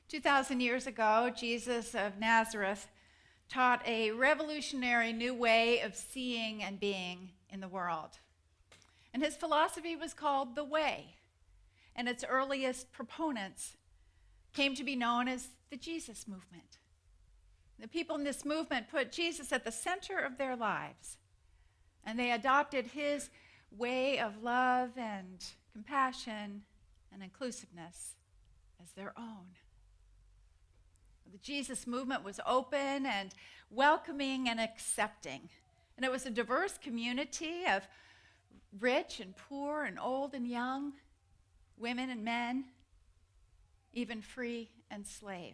2,000 years ago, Jesus of Nazareth taught a revolutionary new way of seeing and being in the world. And his philosophy was called the Way, and its earliest proponents came to be known as the Jesus movement. The people in this movement put Jesus at the center of their lives, and they adopted his way of love and compassion and inclusiveness as their own. The Jesus movement was open and welcoming and accepting. And it was a diverse community of rich and poor and old and young, women and men, even free and slave.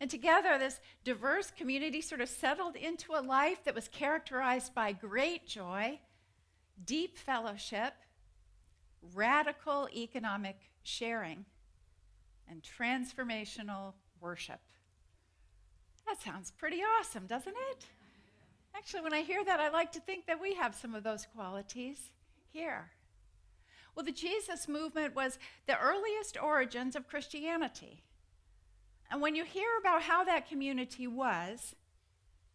And together, this diverse community sort of settled into a life that was characterized by great joy, deep fellowship, radical economic sharing, and transformational worship. That sounds pretty awesome, doesn't it? Actually, when I hear that, I like to think that we have some of those qualities here. Well, the Jesus movement was the earliest origins of Christianity. And when you hear about how that community was,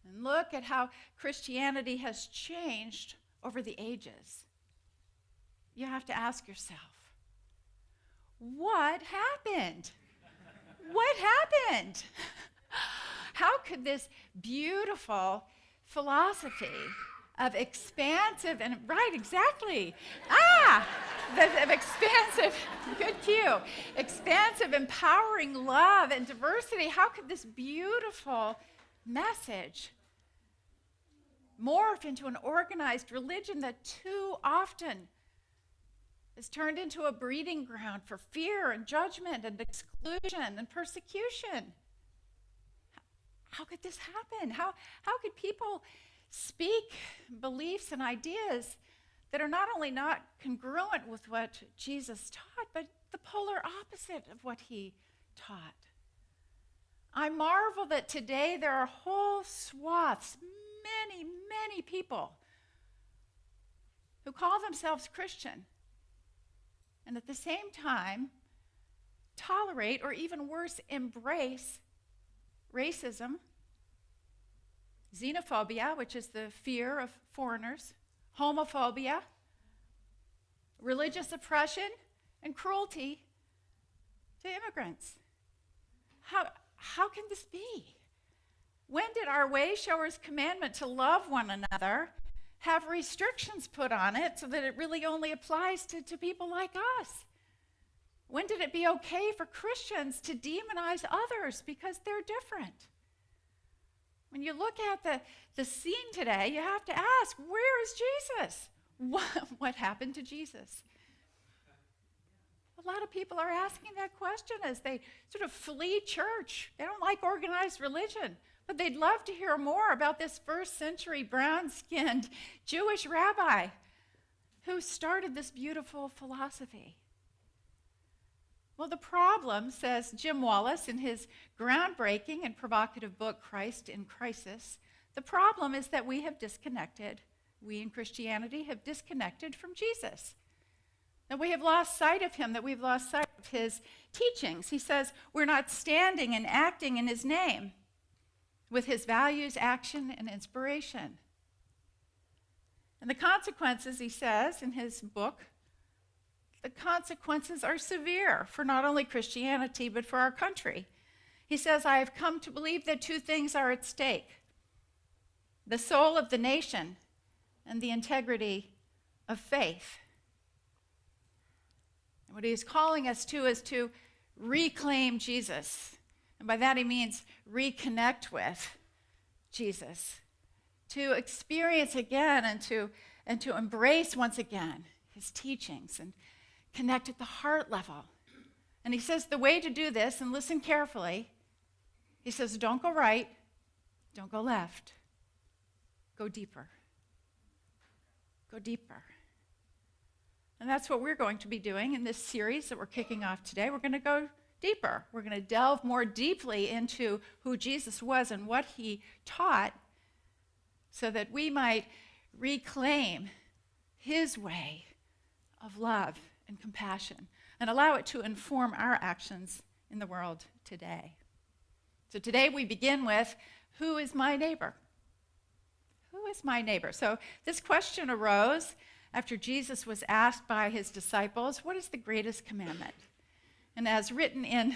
and look at how Christianity has changed over the ages, you have to ask yourself, what happened? What happened? How could this beautiful philosophy of expansive and of expansive, good cue, expansive, empowering love and diversity, how could this beautiful message morph into an organized religion that too often is turned into a breeding ground for fear and judgment and exclusion and persecution? How could this happen? How could people speak beliefs and ideas that are not only not congruent with what Jesus taught, but the polar opposite of what he taught? I marvel that today there are whole swaths, many people who call themselves Christian, and at the same time tolerate, or even worse, embrace racism, xenophobia, which is the fear of foreigners, homophobia, religious oppression, and cruelty to immigrants. How can this be? When did our way-showers' commandment to love one another have restrictions put on it so that it really only applies to people like us? When did it be okay for Christians to demonize others because they're different? When you look at the scene today, you have to ask, where is Jesus? What happened to Jesus? A lot of people are asking that question as they sort of flee church. They don't like organized religion, but they'd love to hear more about this first century brown-skinned Jewish rabbi who started this beautiful philosophy. Well, the problem, says Jim Wallis in his groundbreaking and provocative book, Christ in Crisis, the problem is that we in Christianity have disconnected from Jesus. That we have lost sight of him, that we've lost sight of his teachings. He says we're not standing and acting in his name with his values, action, and inspiration. And the consequences, he says in his book, the consequences are severe for not only Christianity, but for our country. He says, I have come to believe that two things are at stake: the soul of the nation and the integrity of faith. And what he is calling us to is to reclaim Jesus. And by that he means reconnect with Jesus, to experience again and to embrace once again his teachings and connect at the heart level. And he says the way to do this, and listen carefully, he says don't go right, don't go left, go deeper. Go deeper. And that's what we're going to be doing in this series that we're kicking off today. We're going to go deeper. We're going to delve more deeply into who Jesus was and what he taught so that we might reclaim his way of love and compassion and allow it to inform our actions in the world today. So today we begin with, who is my neighbor? Who is my neighbor? So this question arose after Jesus was asked by his disciples, what is the greatest commandment? And as written in,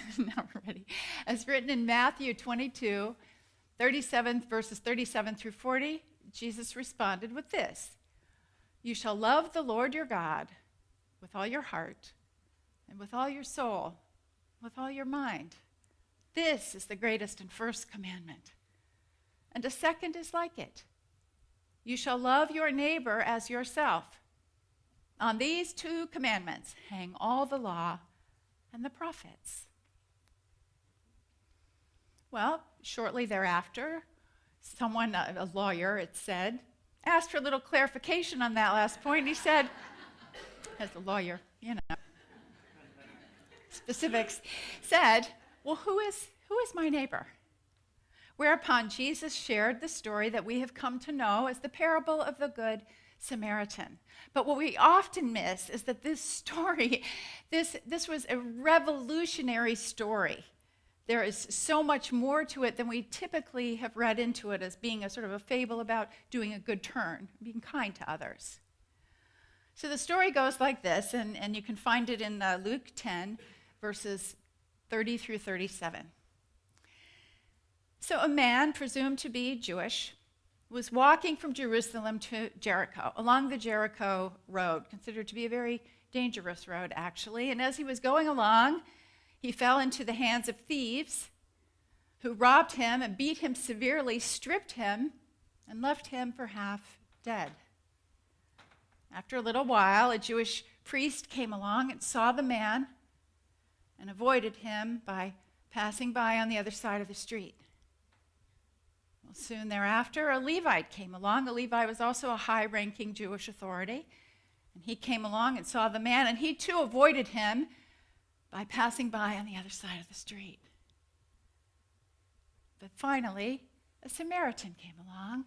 as written in Matthew 22, 37, verses 37 through 40, Jesus responded with this: you shall love the Lord your God with all your heart and with all your soul, with all your mind. This is the greatest and first commandment. And a second is like it. You shall love your neighbor as yourself. On these two commandments hang all the law and the prophets. Well, shortly thereafter, someone, a lawyer, it said, asked for a little clarification on that last point. He said, as a lawyer, specifics, said, well, who is my neighbor? Whereupon Jesus shared the story that we have come to know as the parable of the Good Samaritan. But what we often miss is that this story, this was a revolutionary story. There is so much more to it than we typically have read into it as being a sort of a fable about doing a good turn, being kind to others. So the story goes like this, and you can find it in Luke 10, verses 30 through 37. So a man, presumed to be Jewish, was walking from Jerusalem to Jericho, along the Jericho road, considered to be a very dangerous road, actually. And as he was going along, he fell into the hands of thieves who robbed him and beat him severely, stripped him, and left him for half dead. After a little while, a Jewish priest came along and saw the man and avoided him by passing by on the other side of the street. Well, soon thereafter, a Levite came along. A Levite was also a high-ranking Jewish authority. And he came along and saw the man, and he too avoided him by passing by on the other side of the street. But finally, a Samaritan came along,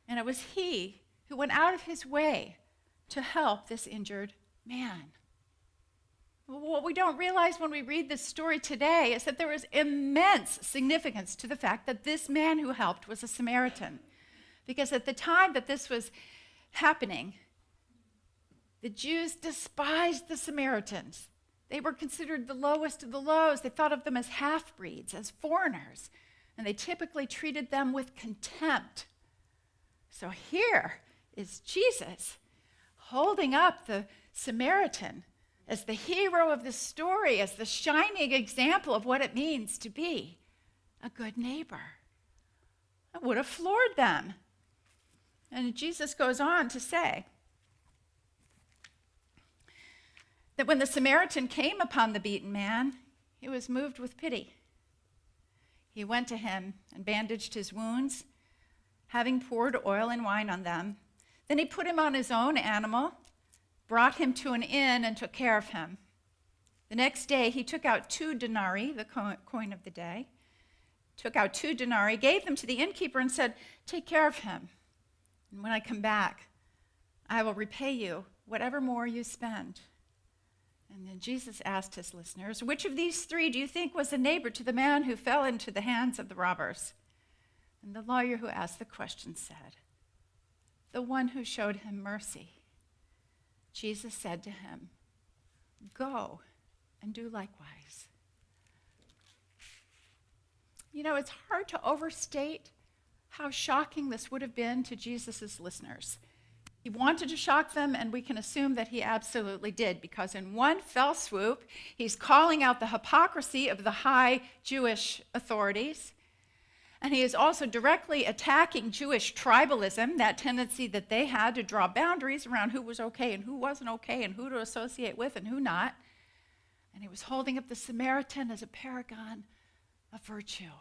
and it was he who went out of his way to help this injured man. What we don't realize when we read this story today is that there is immense significance to the fact that this man who helped was a Samaritan. Because at the time that this was happening, the Jews despised the Samaritans. They were considered the lowest of the lows. They thought of them as half-breeds, as foreigners, and they typically treated them with contempt. So here is Jesus holding up the Samaritan as the hero of the story, as the shining example of what it means to be a good neighbor. It would have floored them. And Jesus goes on to say that when the Samaritan came upon the beaten man, he was moved with pity. He went to him and bandaged his wounds, having poured oil and wine on them. Then he put him on his own animal, brought him to an inn, and took care of him. The next day he took out 2 denarii, the coin of the day, gave them to the innkeeper and said, "Take care of him. And when I come back, I will repay you whatever more you spend." And then Jesus asked his listeners, "Which of these 3 do you think was a neighbor to the man who fell into the hands of the robbers?" And the lawyer who asked the question said, "The one who showed him mercy." Jesus said to him, "Go and do likewise." You know, it's hard to overstate how shocking this would have been to Jesus' listeners. He wanted to shock them, and we can assume that he absolutely did, because in one fell swoop, he's calling out the hypocrisy of the high Jewish authorities, and he is also directly attacking Jewish tribalism, that tendency that they had to draw boundaries around who was okay and who wasn't okay and who to associate with and who not. And he was holding up the Samaritan as a paragon of virtue.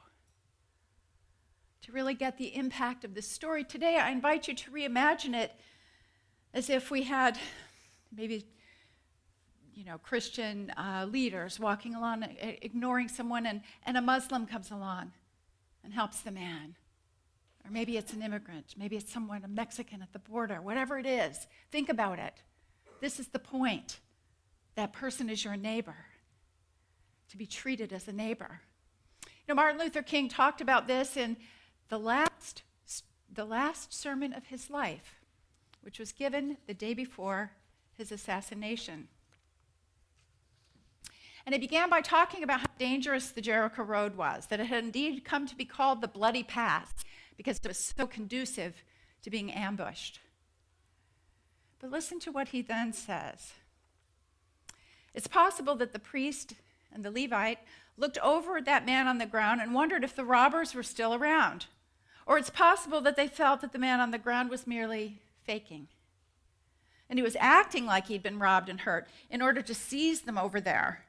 To really get the impact of this story today, I invite you to reimagine it as if we had maybe, Christian leaders walking along, ignoring someone, and a Muslim comes along and helps the man. Or maybe it's an immigrant. Maybe it's someone, a Mexican at the border. Whatever it is, think about it. This is the point. That person is your neighbor. to be treated as a neighbor. Martin Luther King talked about this in the last sermon of his life, which was given the day before his assassination. And he began by talking about how dangerous the Jericho Road was, that it had indeed come to be called the Bloody Pass because it was so conducive to being ambushed. But listen to what he then says. It's possible that the priest and the Levite looked over at that man on the ground and wondered if the robbers were still around. Or it's possible that they felt that the man on the ground was merely faking. And he was acting like he'd been robbed and hurt in order to seize them over there,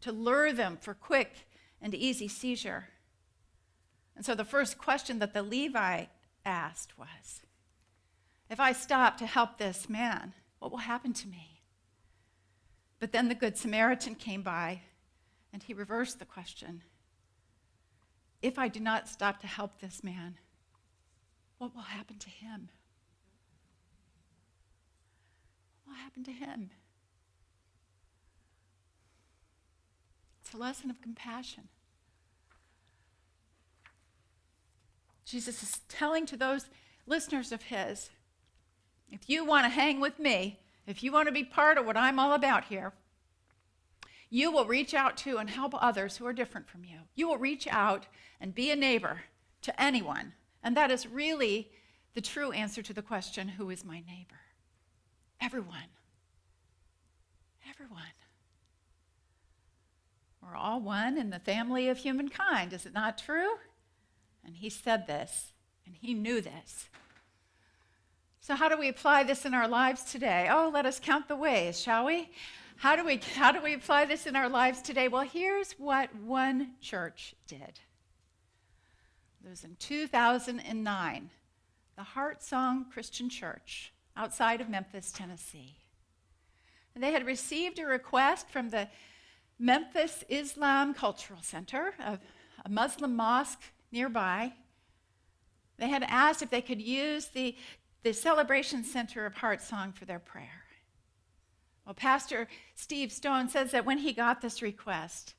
to lure them for quick and easy seizure. And so the first question that the Levite asked was, if I stop to help this man, what will happen to me? But then the Good Samaritan came by, and he reversed the question. If I do not stop to help this man, what will happen to him? What will happen to him? It's a lesson of compassion. Jesus is telling to those listeners of his, if you want to hang with me, if you want to be part of what I'm all about here, you will reach out to and help others who are different from you. You will reach out and be a neighbor to anyone. And that is really the true answer to the question, who is my neighbor? Everyone. Everyone. We're all one in the family of humankind, is it not true? And he said this, and he knew this. So how do we apply this in our lives today? Oh, let us count the ways, shall we? How do we apply this in our lives today? Well, here's what one church did. It was in 2009, the Heart Song Christian Church outside of Memphis, Tennessee. And they had received a request from the Memphis Islam Cultural Center, a Muslim mosque nearby. They had asked if they could use the celebration center of Heart Song for their prayer. Well, Pastor Steve Stone says that when he got this request,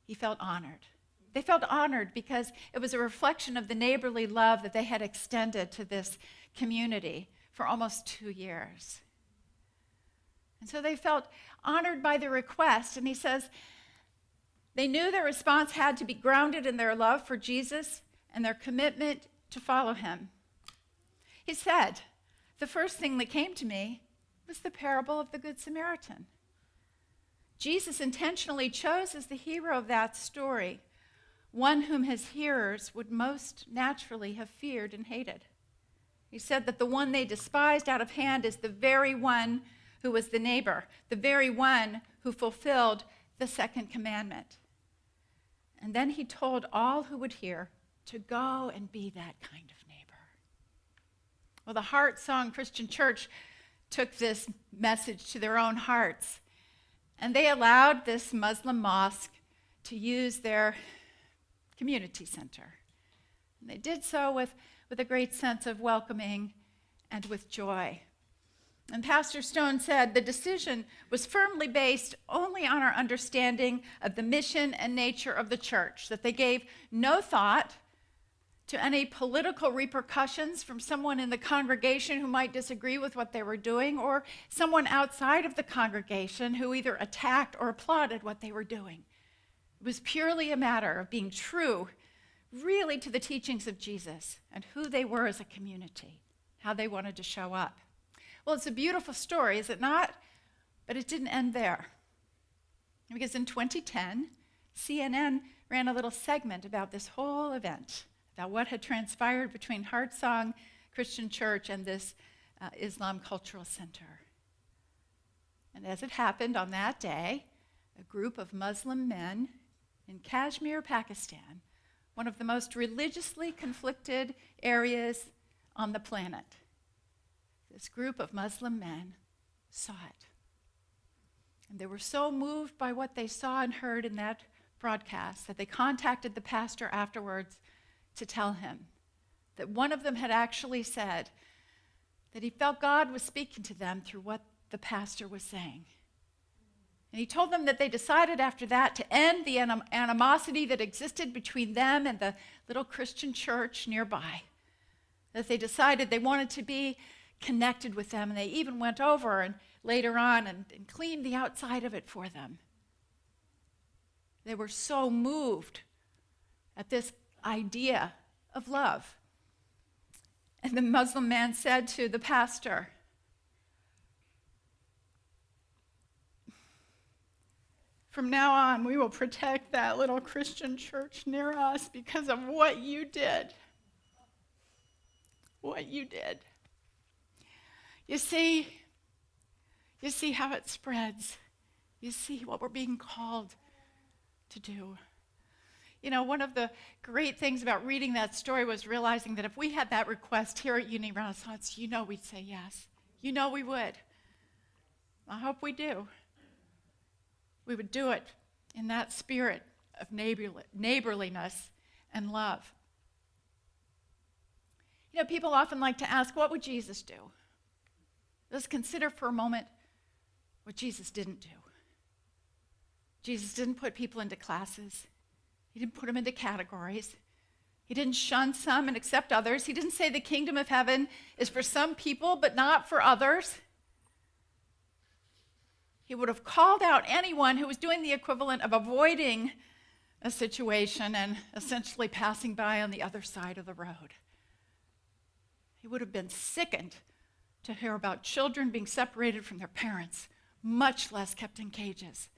he felt honored. They felt honored because it was a reflection of the neighborly love that they had extended to this community for almost 2 years. And so they felt honored by the request. And he says they knew their response had to be grounded in their love for Jesus and their commitment to follow him. He said, the first thing that came to me was the parable of the Good Samaritan. Jesus intentionally chose as the hero of that story one whom his hearers would most naturally have feared and hated. He said that the one they despised out of hand is the very one who was the neighbor, the very one who fulfilled the second commandment. And then he told all who would hear to go and be that kind of neighbor. Well, the Heart Song Christian Church took this message to their own hearts, and they allowed this Muslim mosque to use their community center. And they did so with a great sense of welcoming and with joy. And Pastor Stone said the decision was firmly based only on our understanding of the mission and nature of the church, that they gave no thought to any political repercussions from someone in the congregation who might disagree with what they were doing, or someone outside of the congregation who either attacked or applauded what they were doing. It was purely a matter of being true, really, to the teachings of Jesus and who they were as a community, how they wanted to show up. Well, it's a beautiful story, is it not? But it didn't end there. Because in 2010, CNN ran a little segment about this whole event, about what had transpired between Heart Song Christian Church and this Islam Cultural Center. And as it happened on that day, a group of Muslim men in Kashmir, Pakistan, one of the most religiously conflicted areas on the planet, this group of Muslim men saw it. And they were so moved by what they saw and heard in that broadcast that they contacted the pastor afterwards to tell him that one of them had actually said that he felt God was speaking to them through what the pastor was saying. And he told them that they decided after that to end the animosity that existed between them and the little Christian church nearby. That they decided they wanted to be connected with them, and they even went over and later on and cleaned the outside of it for them. They were so moved at this idea of love. And the Muslim man said to the pastor, "From now on, we will protect that little Christian church near us because of what you did." What you did. You see how it spreads. You see what we're being called to do. You know, one of the great things about reading that story was realizing that if we had that request here at Unity Renaissance, you know we'd say yes. You know we would. I hope we do. We would do it in that spirit of neighborliness and love. You know, people often like to ask, what would Jesus do? Let's consider for a moment what Jesus didn't do. Jesus didn't put people into classes. He didn't put them into categories. He didn't shun some and accept others. He didn't say the kingdom of heaven is for some people but not for others. He would have called out anyone who was doing the equivalent of avoiding a situation and essentially passing by on the other side of the road. He would have been sickened to hear about children being separated from their parents, much less kept in cages.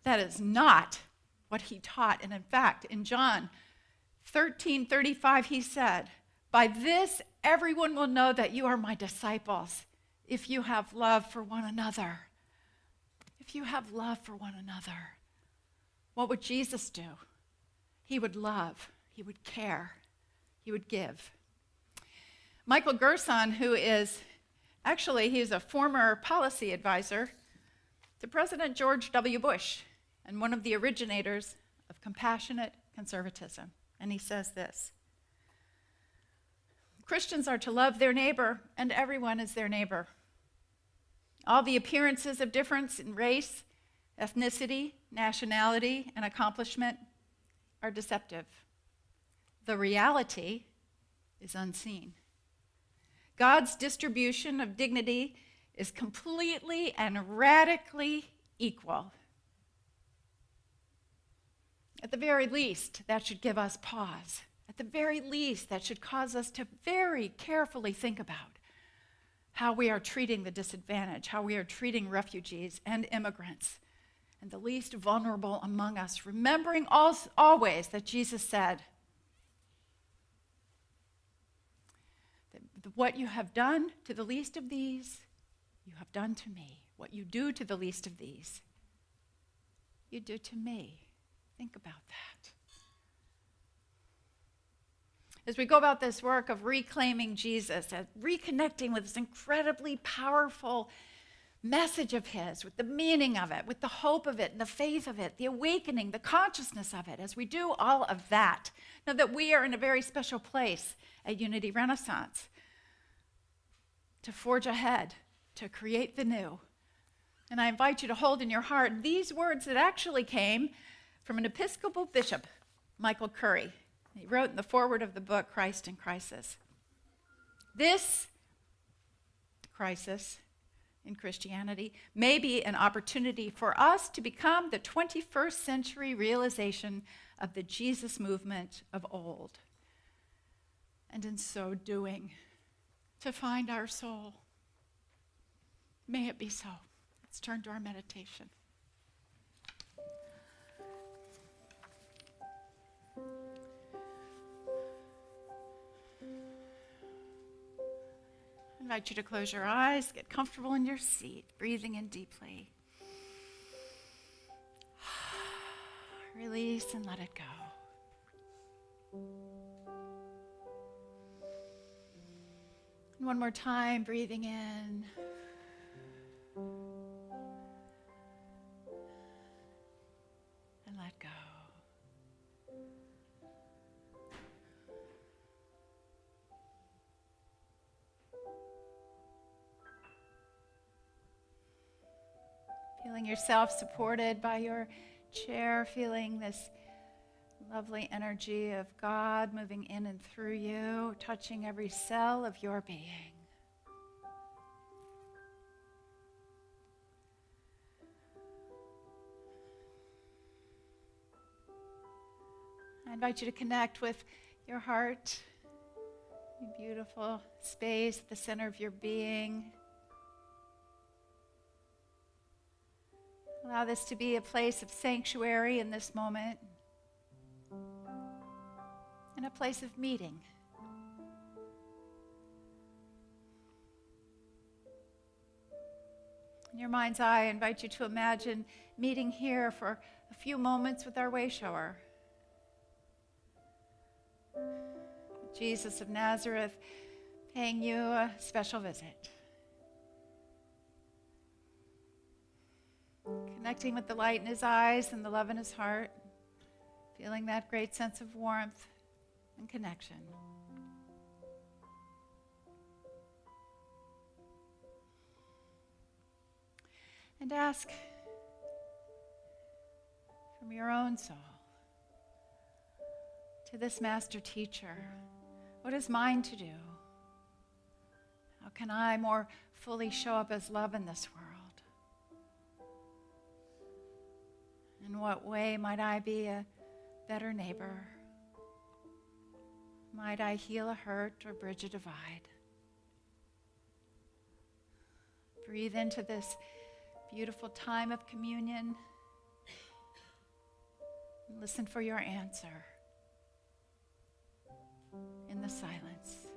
That is not what he taught. And in fact, in John 13:35, he said, "By this everyone will know that you are my disciples, if you have love for one another." If you have love for one another. What would Jesus do? He would love, he would care, he would give. Michael Gerson, who is, he's a former policy advisor to President George W. Bush and one of the originators of compassionate conservatism. And he says this: Christians are to love their neighbor, and everyone is their neighbor. All the appearances of difference in race, ethnicity, nationality, and accomplishment are deceptive. The reality is unseen. God's distribution of dignity is completely and radically equal. At the very least, that should give us pause. At the very least, that should cause us to very carefully think about how we are treating the disadvantaged, how we are treating refugees and immigrants, and the least vulnerable among us, remembering always that Jesus said, "What you have done to the least of these, you have done to me. What you do to the least of these, you do to me." Think about that. As we go about this work of reclaiming Jesus, and reconnecting with this incredibly powerful message of his, with the meaning of it, with the hope of it, and the faith of it, the awakening, the consciousness of it, as we do all of that, know that we are in a very special place at Unity Renaissance to forge ahead, to create the new. And I invite you to hold in your heart these words that actually came from an Episcopal bishop, Michael Curry. He wrote in the foreword of the book, Christ in Crisis. This crisis in Christianity may be an opportunity for us to become the 21st century realization of the Jesus movement of old. And in so doing, to find our soul. May it be so. Let's turn to our meditation. I invite you to close your eyes, get comfortable in your seat, breathing in deeply. Release and let it go. And one more time, breathing in. And let go. Feeling yourself supported by your chair, feeling this lovely energy of God moving in and through you, touching every cell of your being. I invite you to connect with your heart, your beautiful space at the center of your being. Allow this to be a place of sanctuary in this moment, and a place of meeting. In your mind's eye, I invite you to imagine meeting here for a few moments with our way shower. Jesus of Nazareth paying you a special visit. Connecting with the light in his eyes and the love in his heart, feeling that great sense of warmth and connection. And ask from your own soul to this master teacher, what is mine to do? How can I more fully show up as love in this world? In what way might I be a better neighbor? Might I heal a hurt or bridge a divide? Breathe into this beautiful time of communion and listen for your answer in the silence.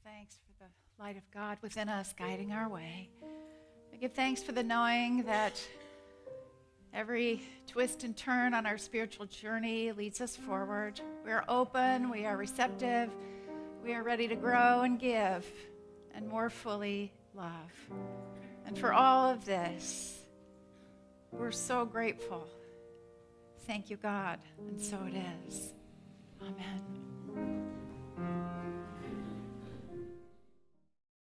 Thanks for the light of God within us guiding our way. We give thanks for the knowing that every twist and turn on our spiritual journey leads us forward. We are open, we are receptive, we are ready to grow and give and more fully love. And for all of this, we're so grateful. Thank you, God, and so it is. Amen.